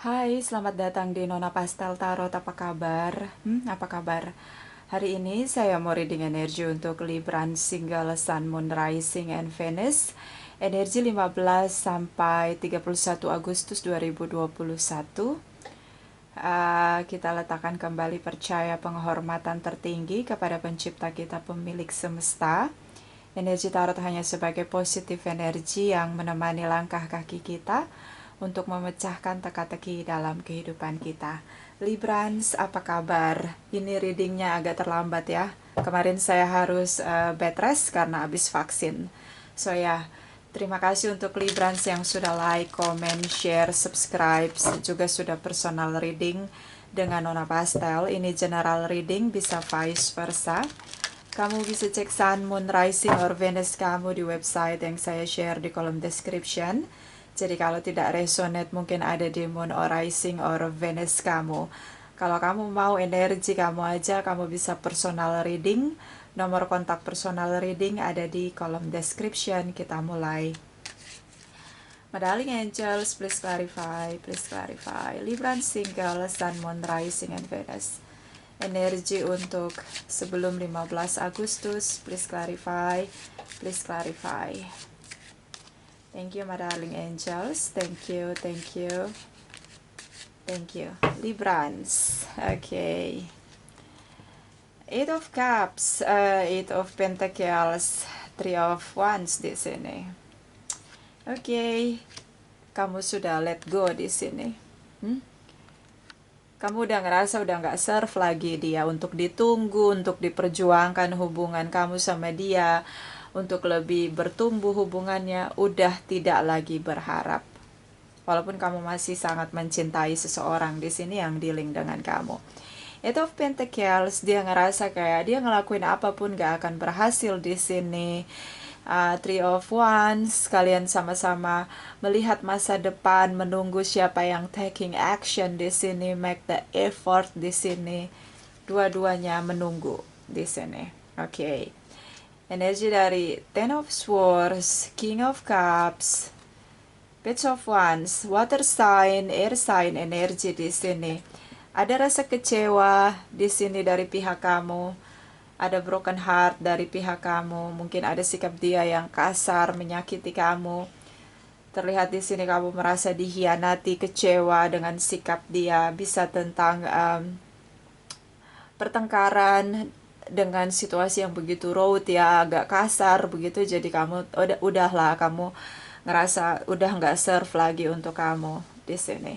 Hai, selamat datang di Nona Pastel Tarot. Apa kabar? Apa kabar? Hari ini saya mau reading energi untuk Libran, Single, Sun, Moon, Rising, and Venus. Energi 15 sampai 31 Agustus 2021. Kita letakkan kembali percaya penghormatan tertinggi kepada pencipta kita, pemilik semesta. Energi tarot hanya sebagai positif energi yang menemani langkah kaki kita untuk memecahkan teka-teki dalam kehidupan kita. Librans, apa kabar? Ini readingnya agak terlambat ya. Kemarin saya harus bed rest karena habis vaksin. So ya, terima kasih untuk Librans yang sudah like, comment, share, subscribe, juga sudah personal reading dengan Nona Pastel. Ini general reading, bisa vice versa. Kamu bisa cek Sun, Moon, Rising, or Venus kamu di website yang saya share di kolom description. Jadi kalau tidak resonate mungkin ada di Moon or Rising or Venus kamu. Kalau kamu mau energi kamu aja, kamu bisa personal reading. Nomor kontak personal reading ada di kolom description. Kita mulai. My darling angels, please clarify, please clarify. Libran, Single, Sun, Moon, Rising, and Venus. Energi untuk sebelum 15 Agustus, please clarify, please clarify. Thank you, my darling angels. Thank you, thank you, thank you. Librans, okay. Eight of Cups, Eight of Pentacles, Three of Wands di sini. Okay, kamu sudah let go di sini. Kamu udah ngerasa udah nggak serve lagi dia, untuk ditunggu, untuk diperjuangkan hubungan kamu sama dia, untuk lebih bertumbuh hubungannya, udah tidak lagi berharap. Walaupun kamu masih sangat mencintai seseorang di sini yang dealing dengan kamu. Eight of Pentacles, dia ngerasa kayak dia ngelakuin apapun gak akan berhasil di sini. Three of Wands, kalian sama-sama melihat masa depan, menunggu siapa yang taking action di sini, make the effort di sini. Dua-duanya menunggu di sini. Okay. Energi dari Ten of Swords, King of Cups, Page of Wands, Water sign, Air sign energi di sini. Ada rasa kecewa di sini dari pihak kamu. Ada broken heart dari pihak kamu. Mungkin ada sikap dia yang kasar, menyakiti kamu. Terlihat di sini kamu merasa dihianati, kecewa dengan sikap dia. Bisa tentang pertengkaran dengan situasi yang begitu raw ya, agak kasar begitu. Jadi kamu udahlah, kamu ngerasa udah nggak serve lagi untuk kamu di sini.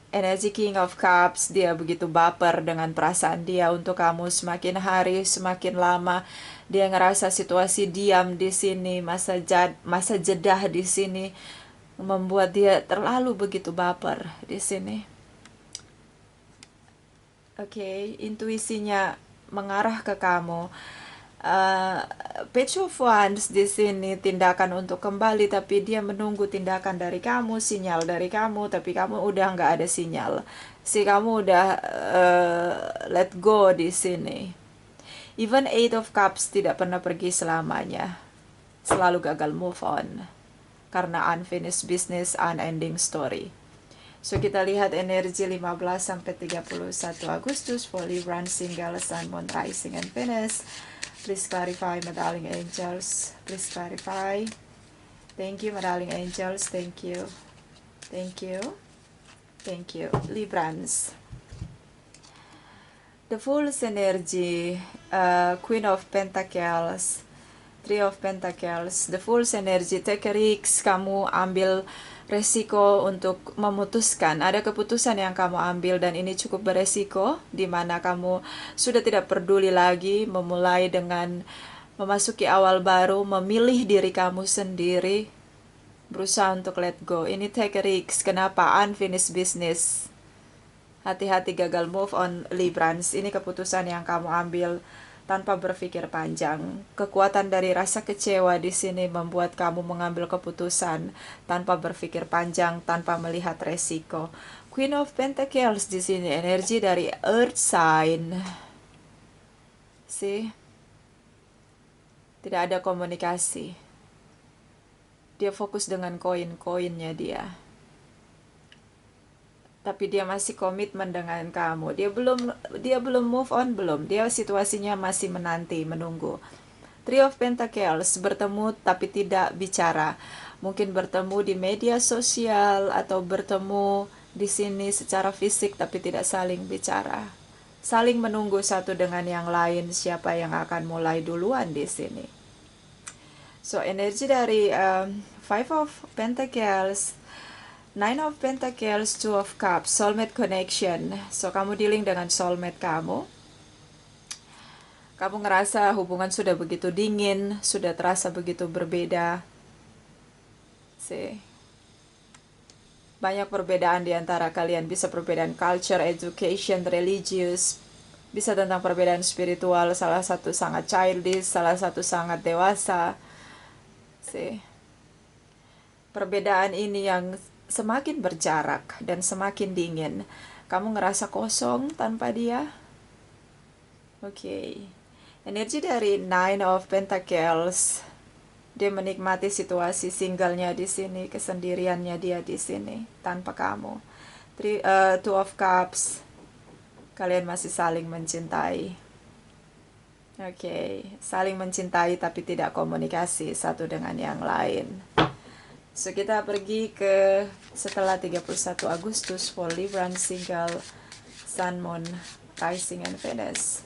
Energi King of Cups, dia begitu baper dengan perasaan dia untuk kamu. Semakin hari semakin lama dia ngerasa situasi diam di sini, masa jedah di sini membuat dia terlalu begitu baper di sini. Oke, intuisinya mengarah ke kamu. Page of Wands di sini tindakan untuk kembali, tapi dia menunggu tindakan dari kamu, sinyal dari kamu, tapi kamu udah nggak ada sinyal. Kamu udah let go di sini. Even Eight of Cups tidak pernah pergi selamanya, selalu gagal move on karena unfinished business, unending story. So kita lihat energi 15 sampai 31 Agustus for Libra, Single, Sun, Moon, Rising, and Venus. Please clarify, my darling angels. Please clarify. Thank you, my darling angels. Thank you. Thank you. Thank you. Librans. The Fool's energy, Queen of Pentacles, Three of Pentacles. The Fool's energy, take a risk. Kamu ambil resiko untuk memutuskan. Ada keputusan yang kamu ambil dan ini cukup beresiko, di mana kamu sudah tidak peduli lagi, memulai dengan memasuki awal baru, memilih diri kamu sendiri, berusaha untuk let go. Ini take a risk. Kenapa? Unfinished business. Hati-hati gagal move on, Librans. Ini keputusan yang kamu ambil tanpa berpikir panjang. Kekuatan dari rasa kecewa di sini membuat kamu mengambil keputusan tanpa berpikir panjang, tanpa melihat resiko. Queen of Pentacles di sini energi dari Earth sign. Tidak ada komunikasi. Dia fokus dengan koin-koinnya dia. tapi dia masih komitmen dengan kamu. Dia belum move on, belum. Dia situasinya masih menanti, menunggu. Three of Pentacles, bertemu tapi tidak bicara. Mungkin bertemu di media sosial atau bertemu di sini secara fisik tapi tidak saling bicara. Saling menunggu satu dengan yang lain, siapa yang akan mulai duluan di sini. So, energi dari Five of Pentacles, Nine of Pentacles, Two of Cups, soulmate connection. So, kamu dealing dengan soulmate kamu. Kamu ngerasa hubungan sudah begitu dingin, sudah terasa begitu berbeda. Banyak perbedaan di antara kalian. Bisa perbedaan culture, education, religious. Bisa tentang perbedaan spiritual. Salah satu sangat childish, salah satu sangat dewasa. Perbedaan ini yang semakin berjarak dan semakin dingin. Kamu ngerasa kosong tanpa dia? Oke. Energi dari Nine of Pentacles. Dia menikmati situasi singlenya di sini, kesendiriannya dia di sini tanpa kamu. Two of Cups. Kalian masih saling mencintai. Oke, saling mencintai tapi tidak komunikasi satu dengan yang lain. So, kita pergi ke setelah 31 Agustus for Libran, single, Sun, Moon, Rising, and Venus.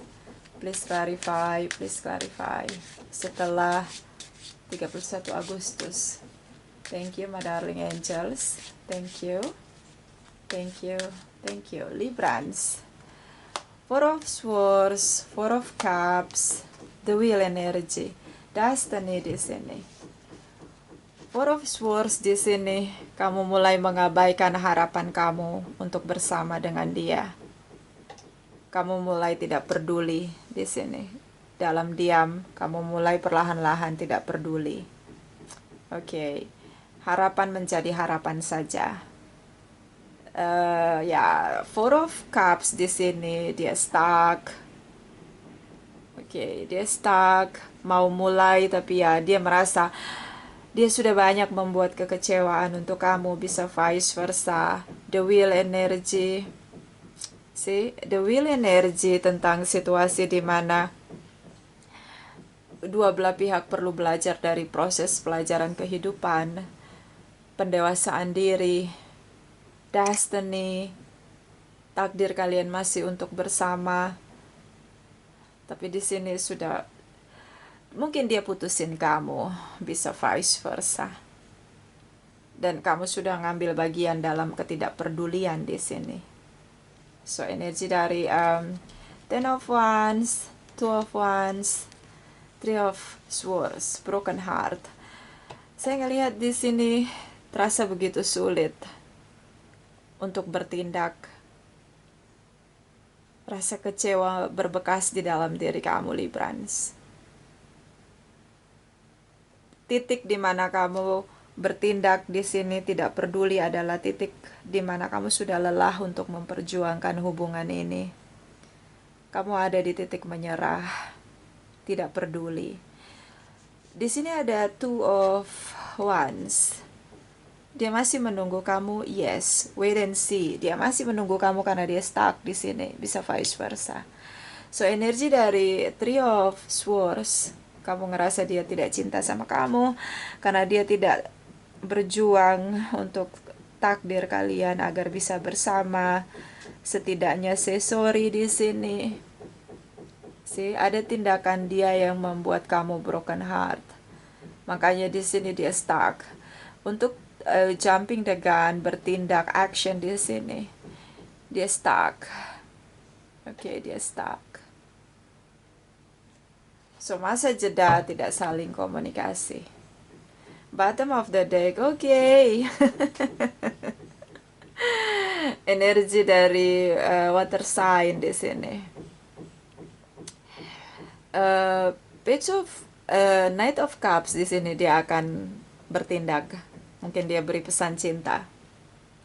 Please clarify, please clarify. Setelah 31 Agustus. Thank you, my darling angels. Thank you. Thank you. Thank you. Librans. Four of Swords, Four of Cups, the Wheel energy, Destiny di sini. Four of Swords di sini, kamu mulai mengabaikan harapan kamu untuk bersama dengan dia. Kamu mulai tidak peduli di sini. Dalam diam, kamu mulai perlahan-lahan tidak peduli. Oke. Harapan menjadi harapan saja. Four of Cups di sini, dia stuck. Oke, dia stuck, mau mulai tapi ya dia merasa dia sudah banyak membuat kekecewaan untuk kamu, bisa vice versa. The Wheel energy. The Wheel energy tentang situasi di mana dua belah pihak perlu belajar dari proses pelajaran kehidupan, pendewasaan diri, destiny, takdir kalian masih untuk bersama. Tapi di sini sudah mungkin dia putusin kamu, bisa vice versa. Dan kamu sudah ngambil bagian dalam ketidakpedulian di sini. So, energi dari Ten of Wands, Two of Wands, Three of Swords, broken heart. Saya ngelihat di sini terasa begitu sulit untuk bertindak. Rasa kecewa berbekas di dalam diri kamu, Librans. Titik di mana kamu bertindak di sini tidak peduli adalah titik di mana kamu sudah lelah untuk memperjuangkan hubungan ini. Kamu ada di titik menyerah, tidak peduli. Di sini ada Two of Wands. Dia masih menunggu kamu, yes, wait and see. Dia masih menunggu kamu karena dia stuck di sini, bisa vice versa. So, energi dari Three of Swords, kamu ngerasa dia tidak cinta sama kamu karena dia tidak berjuang untuk takdir kalian agar bisa bersama. Setidaknya say sorry di sini. Ada tindakan dia yang membuat kamu broken heart. Makanya di sini dia stuck. Untuk jumping the gun, bertindak action di sini, dia stuck. Oke, dia stuck. So, masa jeda tidak saling komunikasi. Bottom of the deck, oke. Energi dari water sign di sini. Page of Knight of Cups di sini dia akan bertindak. Mungkin dia beri pesan cinta.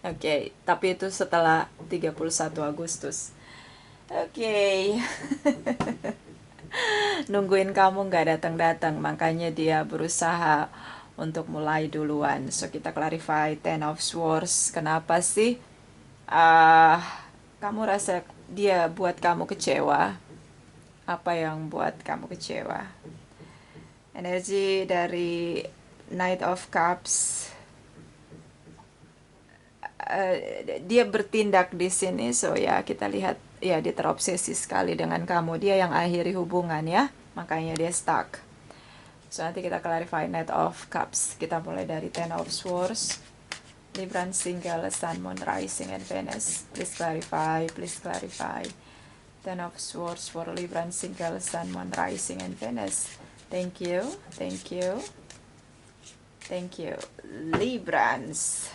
Oke, tapi itu setelah 31 Agustus. Oke. Nungguin kamu nggak datang-datang, makanya dia berusaha untuk mulai duluan. So, kita clarify Ten of Swords. Kenapa sih Ah, kamu rasa dia buat kamu kecewa? Apa yang buat kamu kecewa? Energi dari Knight of Cups, dia bertindak di sini, so ya kita lihat ya dia terobsesi sekali dengan kamu. Dia yang akhiri hubungan ya, makanya dia stuck. So nanti kita clarify Knight of Cups. Kita mulai dari Ten of Swords, Libran single, Sun, Moon, Rising, and Venus. Please clarify, please clarify. Ten of Swords for Libran single, Sun, Moon, Rising, and Venus. Thank you, thank you, thank you. Librans.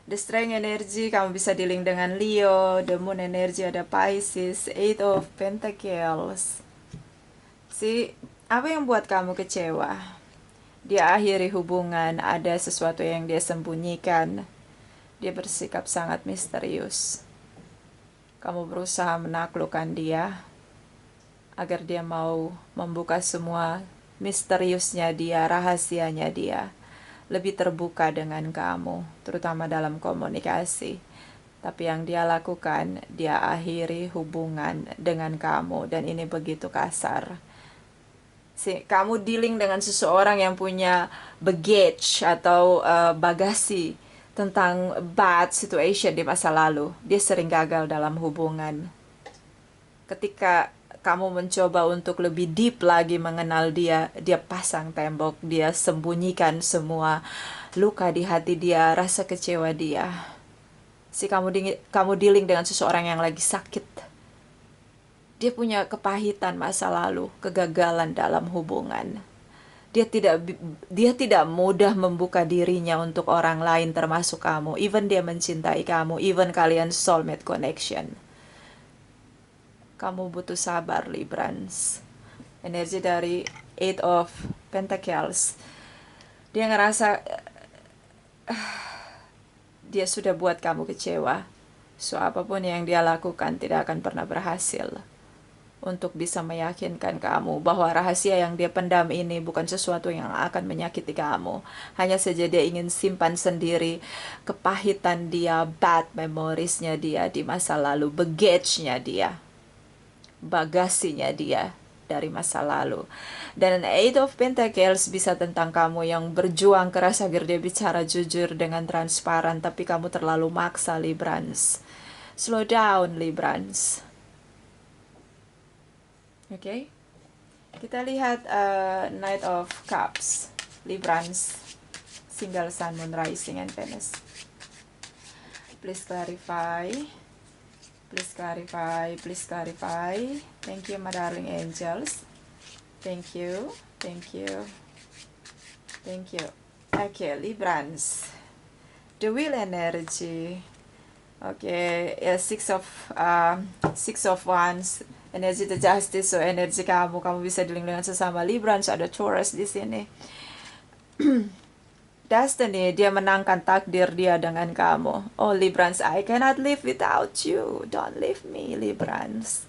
The Strength energy kamu bisa dealing dengan Leo. The Moon energy ada Pisces. Eight of Pentacles. Si apa yang buat kamu kecewa? Dia akhiri hubungan, ada sesuatu yang dia sembunyikan. Dia bersikap sangat misterius. Kamu berusaha menaklukkan dia agar dia mau membuka semua misteriusnya dia, rahasianya dia. Lebih terbuka dengan kamu, terutama dalam komunikasi. Tapi yang dia lakukan, dia akhiri hubungan dengan kamu, dan ini begitu kasar. Kamu dealing dengan seseorang yang punya baggage atau bagasi tentang bad situation di masa lalu. Dia sering gagal dalam hubungan. Ketika kamu mencoba untuk lebih deep lagi mengenal dia, dia pasang tembok, dia sembunyikan semua luka di hati dia, rasa kecewa dia. Kamu dealing dengan seseorang yang lagi sakit. Dia punya kepahitan masa lalu, kegagalan dalam hubungan. Dia tidak mudah membuka dirinya untuk orang lain termasuk kamu. Even dia mencintai kamu, even kalian soulmate connection. Kamu butuh sabar, Librans. Energi dari Eight of Pentacles. Dia ngerasa dia sudah buat kamu kecewa. So apapun yang dia lakukan tidak akan pernah berhasil untuk bisa meyakinkan kamu bahwa rahasia yang dia pendam ini bukan sesuatu yang akan menyakiti kamu. Hanya saja dia ingin simpan sendiri kepahitan dia, bad memoriesnya dia di masa lalu, baggage-nya dia, bagasinya dia dari masa lalu. Dan Eight of Pentacles bisa tentang kamu yang berjuang keras agar dia bicara jujur dengan transparan, tapi kamu terlalu maksa, Librans. Slow down, Librans. Oke, kita lihat Knight of Cups, Librans, single Sun, Moon, Rising, and Venus. Please clarify. Please clarify, please clarify. Thank you, my darling angels. Thank you, thank you, thank you. Okay, Librans. The Wheel energy. Okay, six of wands. Energi the justice, so energi kamu bisa dealing dengan sesama Librans. Ada Taurus di sini. Destiny, dia menangkan takdir dia dengan kamu. Oh Librans, I cannot live without you. Don't leave me, Librans.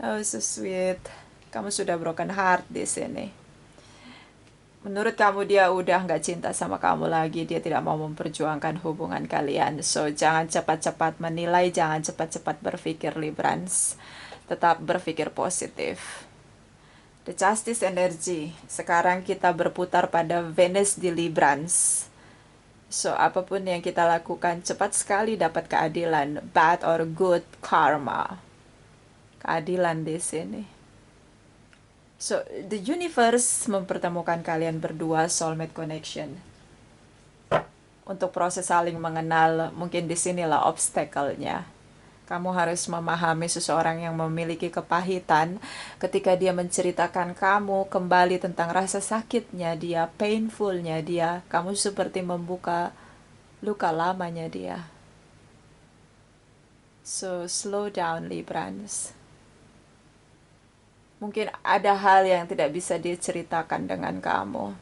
Oh so sweet. Kamu sudah broken heart di sini. Menurut kamu dia udah nggak cinta sama kamu lagi. Dia tidak mau memperjuangkan hubungan kalian. So jangan cepat-cepat menilai, jangan cepat-cepat berpikir, Librans. Tetap berpikir positif. The Justice Energy. Sekarang kita berputar pada Venus di Librans. So, apapun yang kita lakukan, cepat sekali dapat keadilan. Bad or good karma. Keadilan di sini. So, the universe mempertemukan kalian berdua, soulmate connection. Untuk proses saling mengenal, mungkin di sinilah obstacle-nya. Kamu harus memahami seseorang yang memiliki kepahitan ketika dia menceritakan kamu kembali tentang rasa sakitnya dia, painfulnya dia. Kamu seperti membuka luka lamanya dia. So, slow down, Librans. Mungkin ada hal yang tidak bisa diceritakan dengan kamu.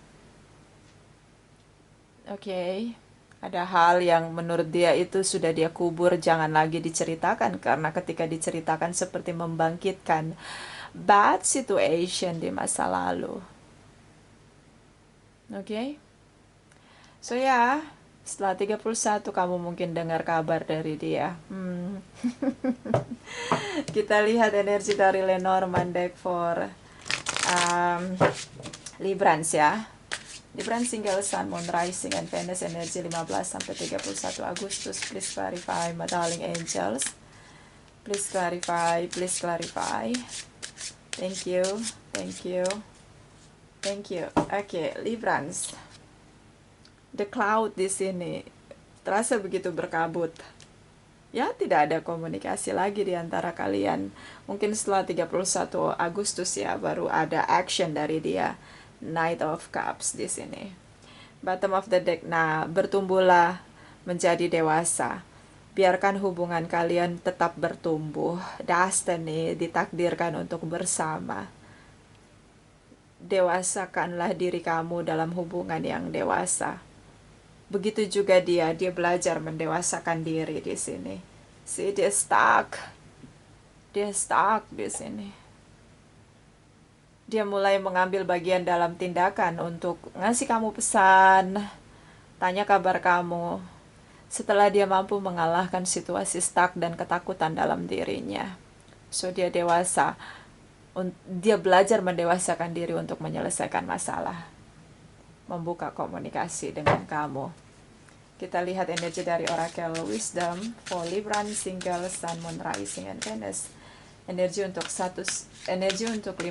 Oke. Ada hal yang menurut dia itu sudah dia kubur, jangan lagi diceritakan. Karena ketika diceritakan seperti membangkitkan bad situation di masa lalu. Oke? So ya, Setelah 31 kamu mungkin dengar kabar dari dia. Kita lihat energi dari Lenormand deck for Librans ya. Libran single sun, moon, rising, and Venus energi 15 sampai 31 Agustus. Please clarify, my darling angels. Please clarify, please clarify. Thank you, thank you, thank you. Oke, Librans. The cloud di sini terasa begitu berkabut. Ya, tidak ada komunikasi lagi di antara kalian. Mungkin setelah 31 Agustus ya baru ada action dari dia. Knight of Cups di sini. Bottom of the deck. Nah, bertumbuhlah menjadi dewasa. Biarkan hubungan kalian tetap bertumbuh. Destiny ditakdirkan untuk bersama. Dewasakanlah diri kamu dalam hubungan yang dewasa. Begitu juga dia belajar mendewasakan diri di sini. See, dia stuck di sini. Dia mulai mengambil bagian dalam tindakan untuk ngasih kamu pesan, tanya kabar kamu. Setelah dia mampu mengalahkan situasi stuck dan ketakutan dalam dirinya. So, dia dewasa. Dia belajar mendewasakan diri untuk menyelesaikan masalah. Membuka komunikasi dengan kamu. Kita lihat energi dari Oracle Wisdom for Libran, Single, Sun, Moon, Rising, and Venus. Energi untuk 15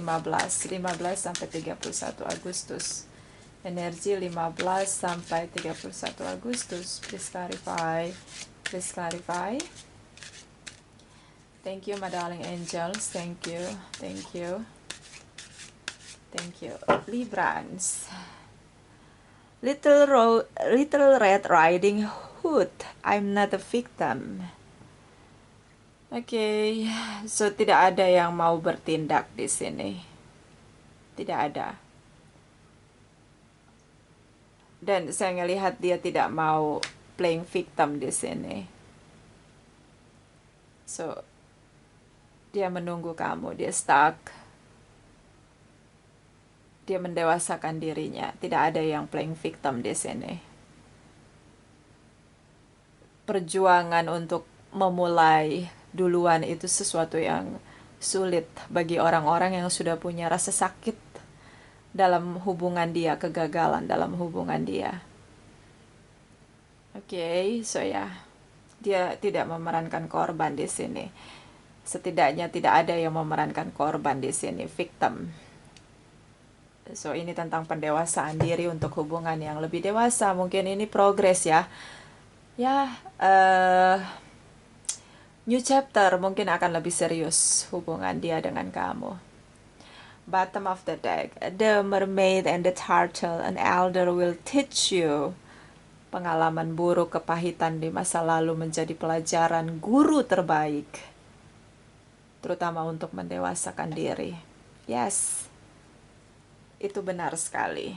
sampai 31 Agustus. Energi 15 sampai 31 Agustus. Please clarify. Please clarify. Thank you, my darling angels. Thank you. Thank you. Thank you. Librans. Little Red Riding Hood. I'm not a victim. Oke, so tidak ada yang mau bertindak di sini. Tidak ada. Dan saya ngelihat dia tidak mau playing victim di sini. So, dia menunggu kamu, dia stuck. Dia mendewasakan dirinya. Tidak ada yang playing victim di sini. Perjuangan untuk memulai duluan itu sesuatu yang sulit bagi orang-orang yang sudah punya rasa sakit dalam hubungan dia, kegagalan dalam hubungan dia. Oke, so ya, dia tidak memerankan korban di sini. Setidaknya tidak ada yang memerankan korban di sini, victim. So, ini tentang pendewasaan diri untuk hubungan yang lebih dewasa. Mungkin ini progres ya. Ya, new chapter, mungkin akan lebih serius hubungan dia dengan kamu. Bottom of the deck. The mermaid and the turtle, an elder will teach you. Pengalaman buruk, kepahitan di masa lalu menjadi pelajaran guru terbaik. Terutama untuk mendewasakan diri. Yes. Itu benar sekali.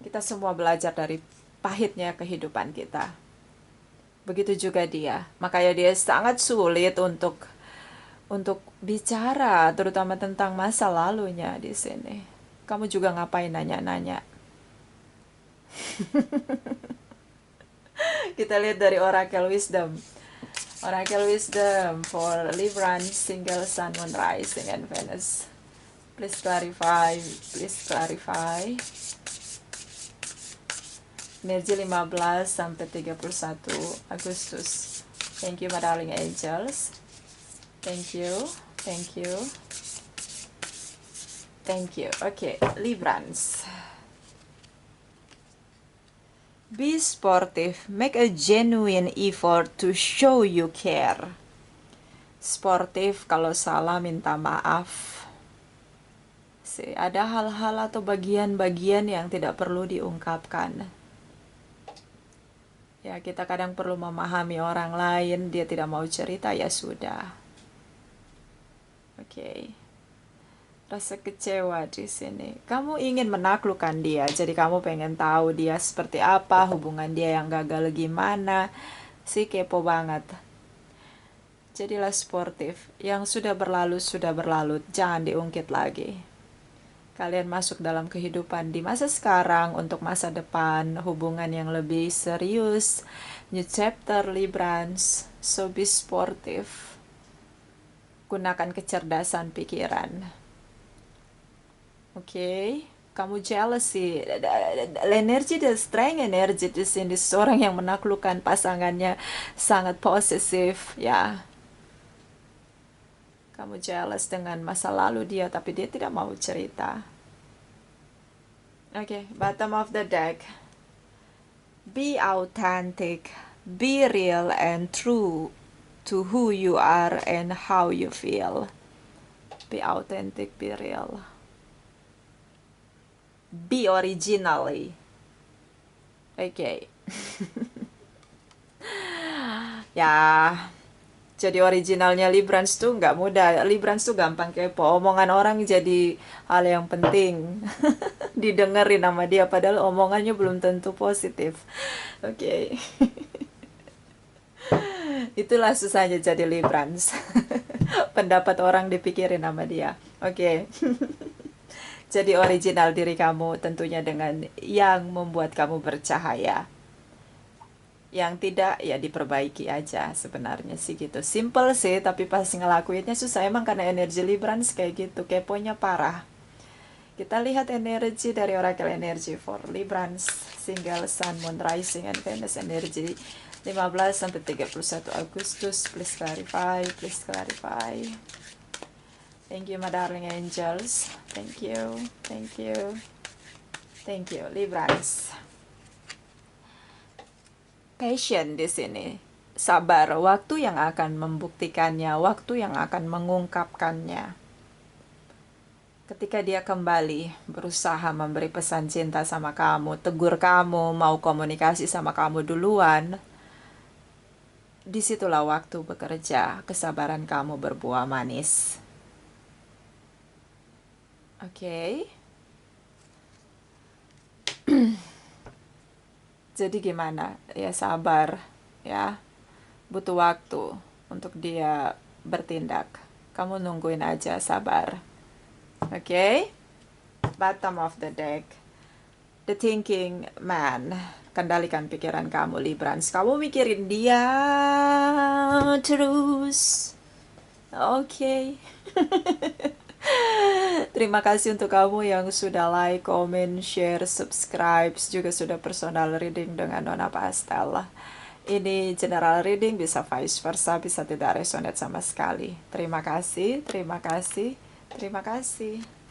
Kita semua belajar dari pahitnya kehidupan kita. Begitu juga dia. Makanya dia sangat sulit untuk bicara, terutama tentang masa lalunya di sini. Kamu juga ngapain nanya-nanya? Kita lihat dari Oracle Wisdom. Oracle Wisdom for Libran, Single, Sun, Moon, Rising, and Venus. Please clarify. Please clarify. Energi 15 sampai 31 Agustus. Thank you, my darling angels. Thank you. Thank you. Thank you. Okay, Librans. Be sportive. Make a genuine effort to show you care. Sportif, kalau salah minta maaf. Ada hal-hal atau bagian-bagian yang tidak perlu diungkapkan. Ya, kita kadang perlu memahami orang lain, dia tidak mau cerita, ya sudah. Oke. Rasa kecewa di sini. Kamu ingin menaklukkan dia, jadi kamu pengen tahu dia seperti apa, hubungan dia yang gagal gimana. Kepo banget. Jadilah sportif. Yang sudah berlalu, jangan diungkit lagi. Kalian masuk dalam kehidupan di masa sekarang untuk masa depan, hubungan yang lebih serius. New chapter Librans, so be sportive. Gunakan kecerdasan pikiran. Oke, kamu jealousy. Energi dan strength energi di sini seorang yang menaklukkan pasangannya sangat posesif, ya. Kamu jealous dengan masa lalu dia, tapi dia tidak mau cerita. Oke, bottom of the deck. Be authentic, be real and true to who you are and how you feel. Be authentic, be real. Be originally. Oke. Ya, jadi originalnya Librans tuh nggak mudah. Librans tuh gampang kepo. Omongan orang jadi hal yang penting. Didengerin sama dia, padahal omongannya belum tentu positif. Oke. Itulah susahnya jadi Librans. Pendapat orang dipikirin sama dia. Oke. Jadi original diri kamu tentunya dengan yang membuat kamu bercahaya. Yang tidak ya diperbaiki aja, sebenarnya sih gitu. Simple sih, tapi pas ngelakuinnya susah emang karena energi Librans kayak gitu, keponya parah. Kita lihat energi dari Oracle Energy for Librans, Single Sun, Moon, Rising, and Venus energi 15 sampai 31 Agustus. Please clarify, please clarify. Thank you, my darling angels. Thank you, thank you, thank you, Librans. Passion di sini, sabar. Waktu yang akan membuktikannya, waktu yang akan mengungkapkannya. Ketika dia kembali berusaha memberi pesan cinta sama kamu, tegur kamu, mau komunikasi sama kamu duluan, disitulah waktu bekerja, kesabaran kamu berbuah manis. Oke. Jadi gimana? Ya sabar, ya. Butuh waktu untuk dia bertindak. Kamu nungguin aja, sabar. Oke? Bottom of the deck. The thinking man. Kendalikan pikiran kamu, Librans. Kamu mikirin dia terus. Oke. Terima kasih untuk kamu yang sudah like, comment, share, subscribe, juga sudah personal reading dengan Nona Pastel. Ini general reading, bisa vice versa, bisa tidak resonate sama sekali. Terima kasih, terima kasih, terima kasih.